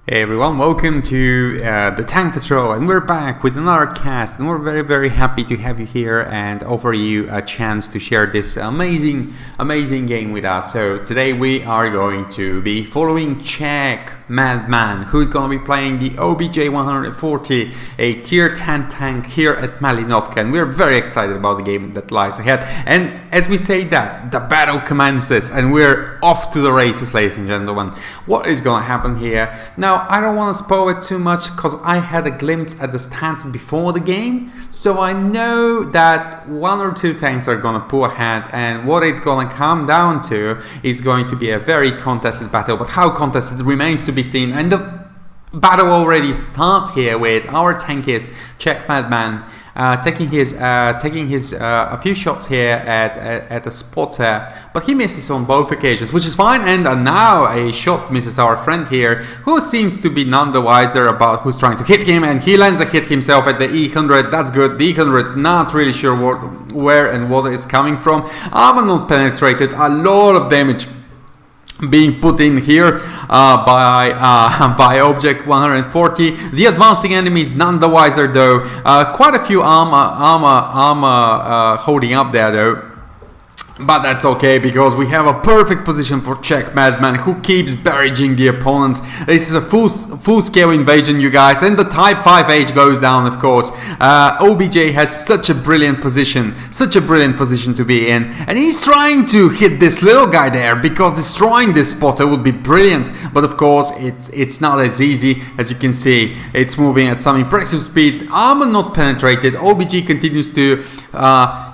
Hey everyone, welcome to the Tank Patrol, and we're back with another cast, and we're very happy to have you here and offer you a chance to share this amazing game with us. So today we are going to be following Czech Madman, who's going to be playing the OBJ 140, a tier 10 tank here at Malinovka, and we're very excited about the game that lies ahead. And as we say that, the battle commences and we're off to the races, ladies and gentlemen. What is going to happen here? Now, I don't want to spoil it too much because I had a glimpse at the stats before the game, so I know that one or two tanks are going to pull ahead, and what it's going to come down to is going to be a very contested battle. But how contested remains to be seen, and the battle already starts here with our tankist Czech Madman taking a few shots here at the spotter, but he misses on both occasions, which is fine. And now a shot misses our friend here, who seems to be none the wiser about who's trying to hit him, and he lands a hit himself at the E100. That's good. The E100, not really sure where and what it's coming from. Armor not penetrated. A lot of damage being put in here by Object 140. The advancing enemy is none the wiser though. Quite a few armor holding up there though. But that's okay, because we have a perfect position for Czech Madman, who keeps barraging the opponents. This is a full-scale invasion, you guys, and the Type 5H goes down, of course. OBJ has such a brilliant position to be in, and he's trying to hit this little guy there, because destroying this spotter would be brilliant. But of course, it's not as easy. As you can see, it's moving at some impressive speed. Armor not penetrated. OBJ continues to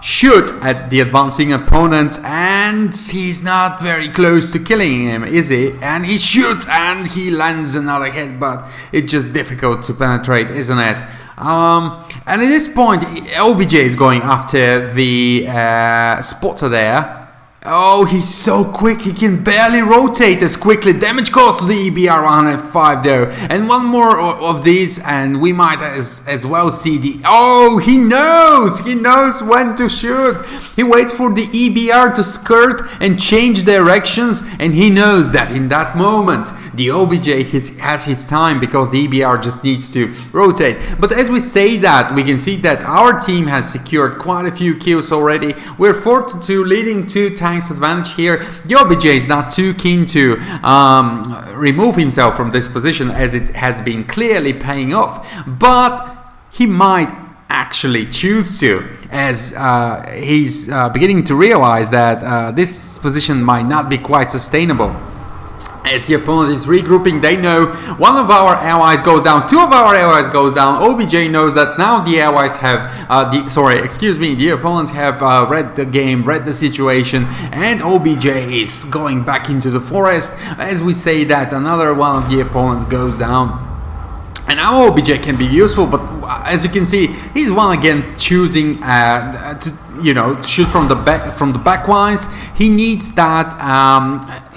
shoot at the advancing opponent, and he's not very close to killing him, is he? And he shoots and he lands another hit, but it's just difficult to penetrate, isn't it? And at this point, OBJ is going after the spotter there. Oh, he's so quick, he can barely rotate as quickly. Damage cost to the EBR 105 though. And one more of these and we might as well see the... Oh, he knows when to shoot. He waits for the EBR to skirt and change directions, and he knows that in that moment the OBJ has his time, because the EBR just needs to rotate. But as we say that, we can see that our team has secured quite a few kills already. We're 4-2, leading 2 tanks advantage here. The OBJ is not too keen to remove himself from this position, as it has been clearly paying off, but he might actually choose to, as he's beginning to realize that this position might not be quite sustainable. As the opponent is regrouping, they know one of our allies goes down, 2 of our allies goes down. OBJ knows that now the allies have, the opponents have read the game, read the situation, and OBJ is going back into the forest. As we say that, another one of the opponents goes down. And now OBJ can be useful, but as you can see, he's one again choosing to shoot from the back lines. He needs that.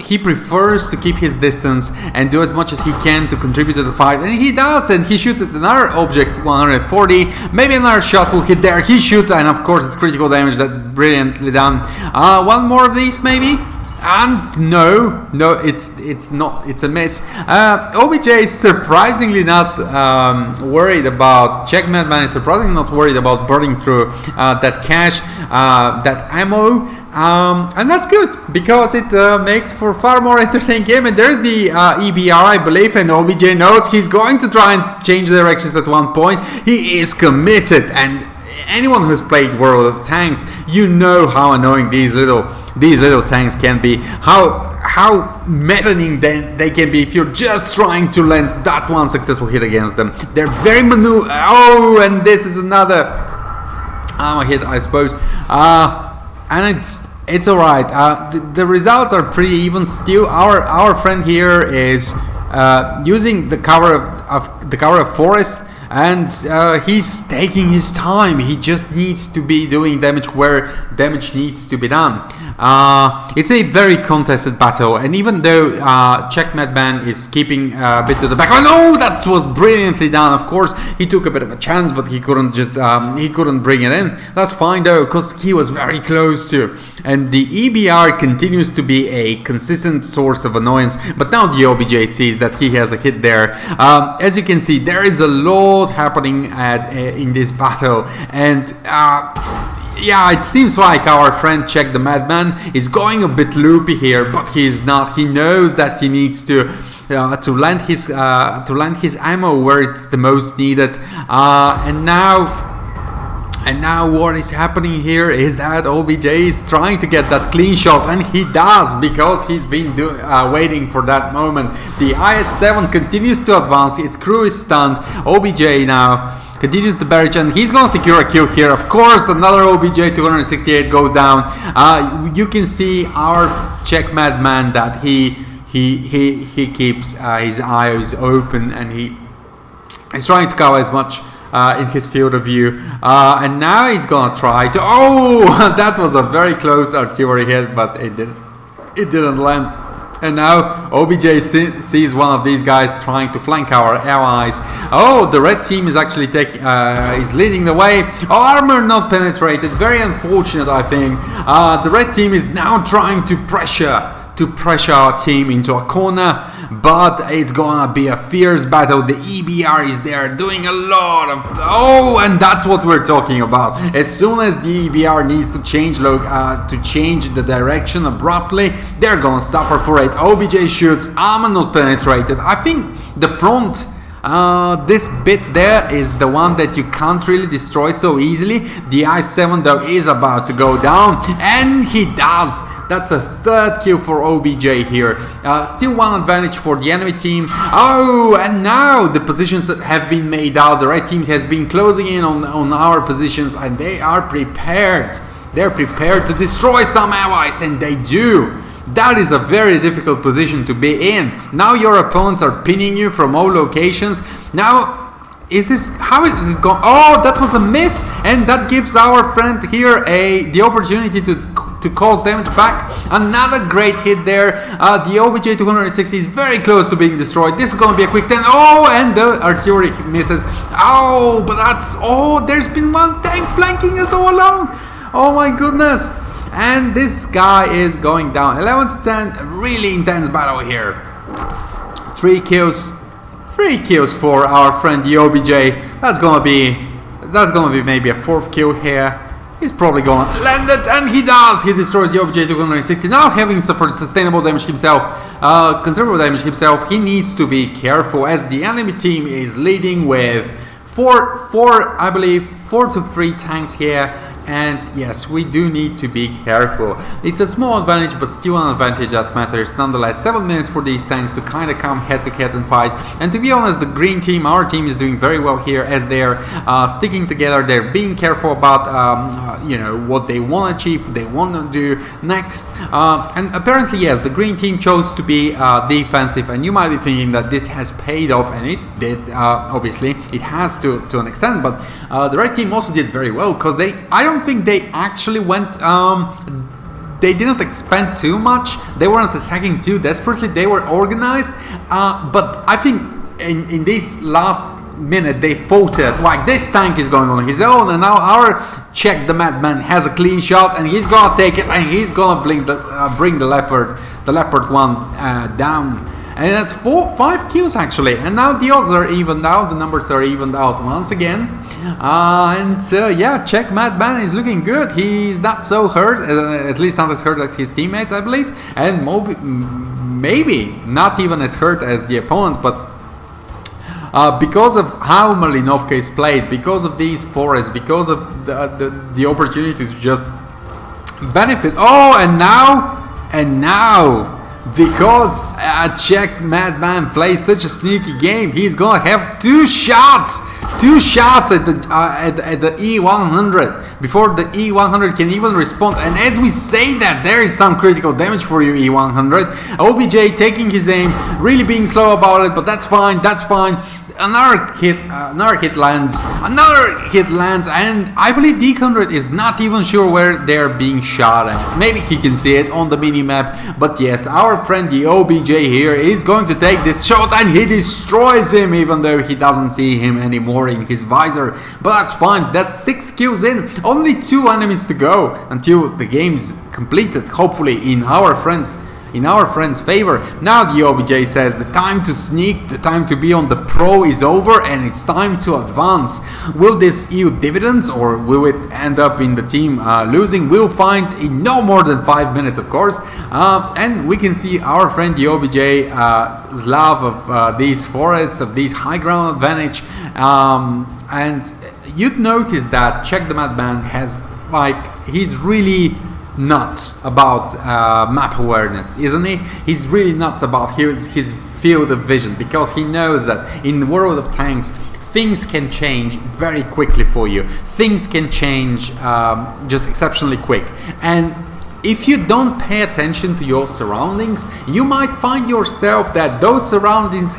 He prefers to keep his distance and do as much as he can to contribute to the fight, and he does. And he shoots at another Object 140. Maybe another shot will hit there. He shoots, and of course it's critical damage. That's brilliantly done. One more of these, maybe. And no, it's not. It's a miss. OBJ is surprisingly not worried about. Czech Madman is surprisingly not worried about burning through that cash, that ammo, and that's good, because it makes for far more entertaining game. And there's the EBR, I believe, and OBJ knows he's going to try and change directions at one point. He is committed, and anyone who's played World of Tanks, you know how annoying these little tanks can be, how maddening they can be if you're just trying to land that one successful hit against them. They're very Oh, and this is another armor hit, I suppose. And it's all right. The results are pretty even still. Our friend here is using the cover of forest. and he's taking his time. He just needs to be doing damage where damage needs to be done. It's a very contested battle, and even though Czech Madman is keeping a bit to the back, oh no, that was brilliantly done. Of course, he took a bit of a chance, but he couldn't bring it in. That's fine though, because he was very close to. And the EBR continues to be a consistent source of annoyance, but now the OBJ sees that he has a hit there. As you can see, there is a lot happening in this battle, and yeah, it seems like our friend Czech the Madman is going a bit loopy here, but he's not. He knows that he needs to land his ammo where it's the most needed, and now what is happening here is that OBJ is trying to get that clean shot, and he does, because he's been waiting for that moment. The IS-7 continues to advance, its crew is stunned. OBJ now continues the barrage, and he's gonna secure a kill here. Of course, another OBJ 268 goes down. You can see our Czech Madman that he keeps his eyes open, and he's trying to cover as much in his field of view, and now he's gonna try to. Oh, that was a very close artillery hit, but it didn't land. And now OBJ sees one of these guys trying to flank our allies. Oh, the red team is actually is leading the way. Oh, armor not penetrated. Very unfortunate, I think. The red team is now trying to pressure our team into a corner, but it's gonna be a fierce battle. The EBR is there doing a lot of, and that's what we're talking about. As soon as the EBR needs to change the direction abruptly, they're gonna suffer for it. OBJ shoots, armor not penetrated. I think the front, this bit there is the one that you can't really destroy so easily. The I-7 though is about to go down, and he does. That's a third kill for OBJ here. Still one advantage for the enemy team. Oh, and now the positions that have been made out. The red team has been closing in on our positions, and they are prepared. They're prepared to destroy some allies, and they do. That is a very difficult position to be in. Now your opponents are pinning you from all locations. Now, how is it going? Oh, that was a miss, and that gives our friend here the opportunity to cause damage back. Another great hit there. The OBJ 260 is very close to being destroyed. This is going to be a quick 10. Oh, and the artillery misses. Oh, but there's been one tank flanking us all along. Oh my goodness. And this guy is going down. 11 to 10. Really intense battle here. 3 kills for our friend the OBJ. That's gonna be maybe a 4th kill here. He's probably gonna land it, and he does. He destroys the OBJ 260. Now, having suffered considerable damage himself, he needs to be careful, as the enemy team is leading with 4 to 3 tanks here. And yes, we do need to be careful. It's a small advantage, but still an advantage that matters. Nonetheless, 7 minutes for these tanks to kind of come head to head and fight. And to be honest, the green team, our team, is doing very well here, as they're sticking together. They're being careful about what they want to achieve, what they want to do next. And apparently, yes, the green team chose to be defensive. And you might be thinking that this has paid off, and it did. Obviously, it has to an extent. But the red team also did very well, because I don't think they actually went. They didn't expend too much. They weren't attacking too desperately. They were organized. But I think in this last minute they faltered. Like, this tank is going on his own, and now our Czech the Madman has a clean shot, and he's gonna take it, and he's gonna bring the leopard one down. And that's 5 kills actually. And now the odds are evened out. The numbers are evened out once again. Yeah, Czech Madman is looking good. He's not so hurt, at least not as hurt as his teammates, I believe, and maybe not even as hurt as the opponents. But because of how Malinovka is played, because of these forests, because of the opportunity to just benefit. Oh, and now. Because Czech Madman plays such a sneaky game, he's gonna have 2 shots at the E100 before the E100 can even respond. And as we say that, there is some critical damage for you, E100. OBJ taking his aim, really being slow about it, but that's fine. another hit lands, and I believe D100 is not even sure where they're being shot at. Maybe he can see it on the mini-map, but yes, our friend the OBJ here is going to take this shot, and he destroys him, even though he doesn't see him anymore in his visor. But that's fine, that's 6 kills in, only 2 enemies to go until the game's completed, hopefully in our friends' favor. Now the OBJ says the time to sneak, the time to be on the pro is over, and it's time to advance. Will this yield dividends, or will it end up in the team losing? We'll find in no more than 5 minutes, of course. And we can see our friend the OBJ's love of these forests, of these high ground advantage. And you'd notice that Check the Madman has, like, he's really nuts about map awareness, isn't he? He's really nuts about his field of vision, because he knows that in the world of tanks, things can change very quickly for you. Things can change just exceptionally quick, and if you don't pay attention to your surroundings, you might find yourself that those surroundings,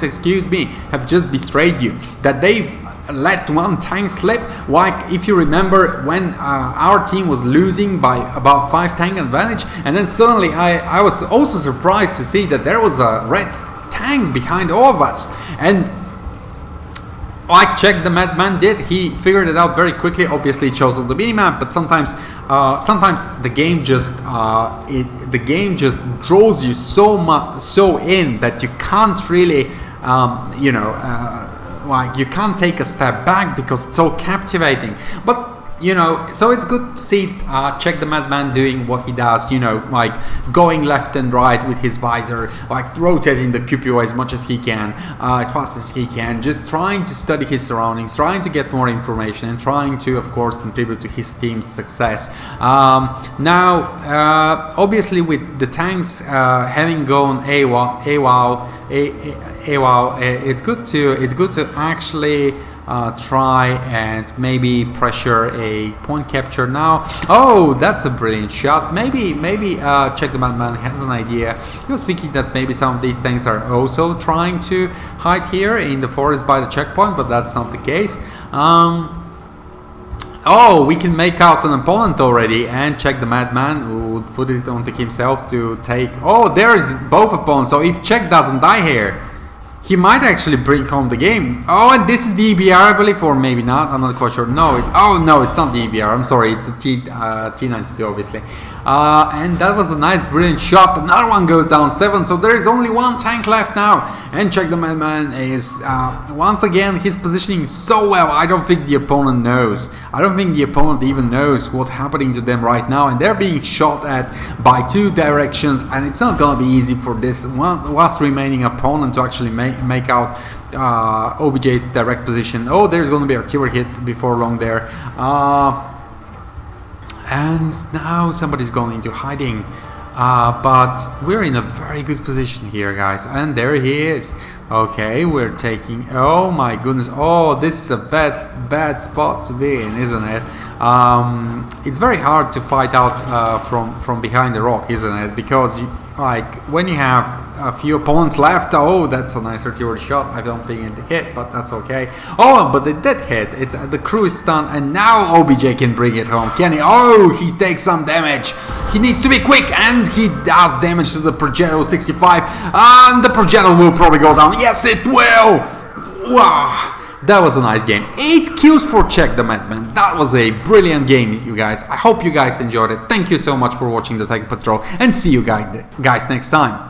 excuse me, have just betrayed you, that they've let one tank slip. Like, if you remember, when our team was losing by about 5 tank advantage, and then suddenly I was also surprised to see that there was a red tank behind all of us, and like Check the Madman did, he figured it out very quickly. Obviously it shows on the minimap, but sometimes the game just draws you so in that you can't really like, you can't take a step back because it's so captivating. But you know, so it's good to see Check the Madman doing what he does, you know, like going left and right with his visor, like rotating the QPO as much as he can, as fast as he can, just trying to study his surroundings, trying to get more information, and trying to, of course, contribute to his team's success. Now, obviously, with the tanks having gone AWOW, it's good to actually try and maybe pressure a point capture now. Oh, that's a brilliant shot. Maybe Check the Madman has an idea. He was thinking that maybe some of these tanks are also trying to hide here in the forest by the checkpoint, but that's not the case. Oh, we can make out an opponent already, and Check the Madman would put it onto himself to take. Oh, there is both opponents. So if Check doesn't die here, he might actually bring home the game. Oh, and this is the EBR, I believe, or maybe not. I'm not quite sure. No, no, it's not the EBR. I'm sorry, it's the T92, obviously. And that was a nice, brilliant shot. Another one goes down 7, so there is only 1 tank left now. And Check the Madman is, once again, his positioning so well. I don't think the opponent knows. I don't think the opponent even knows what's happening to them right now. And they're being shot at by 2 directions. And it's not going to be easy for this last remaining opponent to actually make out OBJ's direct position. Oh, there's going to be artillery hit before long there. And now somebody's going into hiding. But we're in a very good position here, guys. And there he is. Okay, we're taking... Oh my goodness. Oh, this is a bad spot to be in, isn't it? It's very hard to fight out from behind the rock, isn't it? Because like when you have a few opponents left. Oh, that's a nice artillery shot. I don't think it hit, but that's okay. Oh, but it did hit. The crew is stunned, and now OBJ can bring it home. Can he? Oh, he takes some damage. He needs to be quick, and he does damage to the projectile 65. And the projectile will probably go down. Yes, it will. Wow. That was a nice game. 8 kills for Check the Madman. That was a brilliant game, you guys. I hope you guys enjoyed it. Thank you so much for watching the Tank Patrol, and see you guys next time.